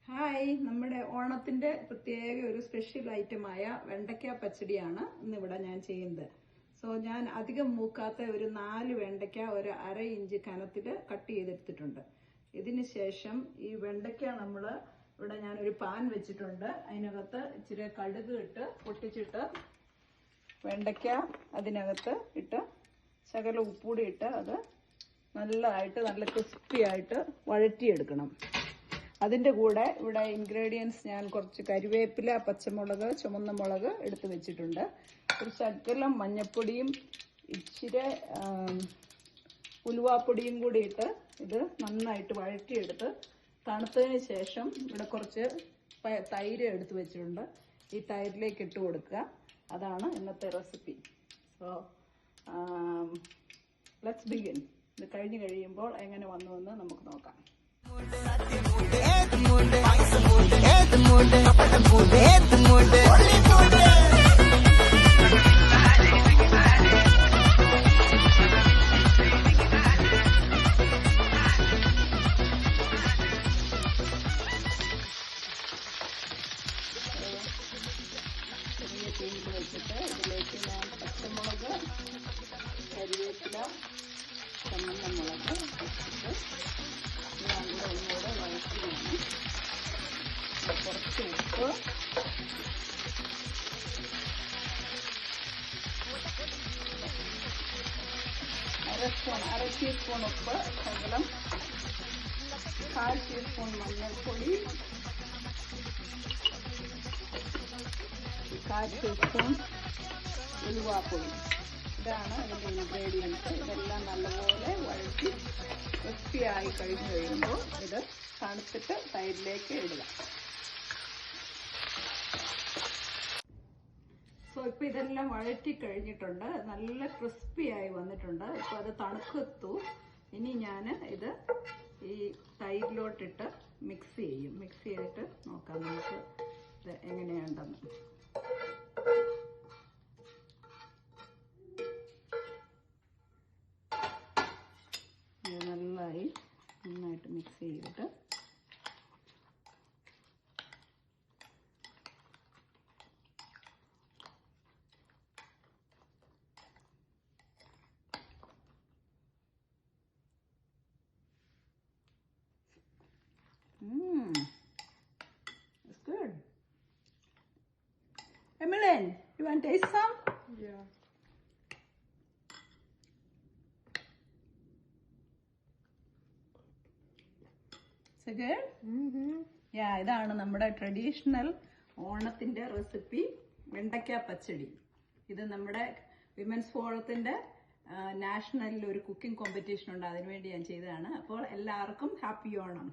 Hi, നമ്മുടെ ഓണത്തിന്റെ പ്രത്യേക ഒരു സ്പെഷ്യൽ ഐറ്റമായ വെണ്ടയ്ക്ക പച്ചടിയാണ് ഇന്നിവിടെ ഞാൻ ചെയ്യുന്നത്. ഞാൻ അധികം മൂക്കാത്ത ഒരു 4 വെണ്ടയ്ക്ക ഒരു അര ഇഞ്ച് കനത്തിൽ കട്ട് ചെയ്തെടുത്തിട്ടുണ്ട്. ഇതിന് ശേഷം ഈ വെണ്ടയ്ക്ക ഇവിടെ ഞാനൊരു പാൻ വെച്ചിട്ടുണ്ട്. അതിനകത്ത് ഇച്ചിരി കടുക് ഇട്ട് പൊട്ടിച്ചിട്ട് വെണ്ടയ്ക്ക അതിനകത്ത് ഇട്ട് ശകല ഉപ്പൂടി ഇട്ട് അത് നല്ലതായിട്ട് നല്ല ക്രിസ്പി ആയിട്ട് വഴറ്റിയെടുക്കണം. അതിൻ്റെ കൂടെ ഇവിടെ ഇൻഗ്രീഡിയൻസ് ഞാൻ കുറച്ച് കരിവേപ്പില, പച്ചമുളക്, ചുമന്ന മുളക് എടുത്ത് വെച്ചിട്ടുണ്ട്. ഒരു ശകലം മഞ്ഞൾപ്പൊടിയും ഇച്ചിരി ഉലുവാപ്പൊടിയും കൂടി ഇട്ട് ഇത് നന്നായിട്ട് വഴറ്റിയെടുത്ത് തണുത്തതിന് ശേഷം ഇവിടെ കുറച്ച് തൈര് എടുത്ത് വെച്ചിട്ടുണ്ട്. ഈ തൈരിലേക്ക് ഇട്ട് കൊടുക്കുക. അതാണ് ഇന്നത്തെ റെസിപ്പി. Let's begin. ഇത് കഴിഞ്ഞ് കഴിയുമ്പോൾ എങ്ങനെ വന്നുവെന്ന് നമുക്ക് നോക്കാം. ചെറിയ തീയിൽ വെച്ചിട്ട് ഇതിലേക്ക് ഞാൻ പച്ചമുളക്, കരിവേപ്പില, ചുമന്ന മുളക് ഇട്ടിട്ട് എല്ലാം കൂടെ ഒന്നുകൂടെ വഴറ്റി വേണം. കുറച്ച് ഉപ്പ്, അര ടീസ്പൂൺ ഉപ്പ്, ശകലം 1/4 ടീസ്പൂൺ മഞ്ഞൾപ്പൊടി, 1/4 ടീസ്പൂൺ ഉലുവാപ്പൊടി. ഇതാണ് അതിൻ്റെ ഇൻഗ്രീഡിയൻസ്. ഇതെല്ലാം നല്ലപോലെ വഴറ്റി ക്രിസ്പിയായി കഴിഞ്ഞ് കഴിയുമ്പോൾ ഇത് തണുത്തിട്ട് തൈരിലേക്ക് ഇടുക. ഇപ്പോൾ ഇതെല്ലാം വഴറ്റി കഴിഞ്ഞിട്ടുണ്ട്. നല്ല ക്രിസ്പിയായി വന്നിട്ടുണ്ട്. ഇപ്പോൾ അത് തണുത്തു. ഇനി ഞാൻ ഇത് ഈ തൈരിലോട്ടിട്ട് മിക്സ് ചെയ്യും. മിക്സ് ചെയ്തിട്ട് നോക്കാം നമുക്ക് ഇത് എങ്ങനെയുണ്ടെന്ന്. നന്നായിട്ട് മിക്സ് ചെയ്തിട്ട് it's good. Emmeline, you want to taste some? Yeah. Is it good? Yeah, ഇതാണ് നമ്മുടെ ട്രഡീഷണൽ ഓണത്തിന്റെ റെസിപ്പി, വെണ്ടയ്ക്ക പച്ചടി. ഇത് നമ്മുടെ വിമൻസ് ഫോറത്തിന്റെ നാഷണലിൽ ഒരു കുക്കിംഗ് കോമ്പറ്റീഷൻ ഉണ്ട്. അതിനുവേണ്ടി ഞാൻ ചെയ്തതാണ്. അപ്പോൾ എല്ലാവർക്കും ഹാപ്പി ഓണം.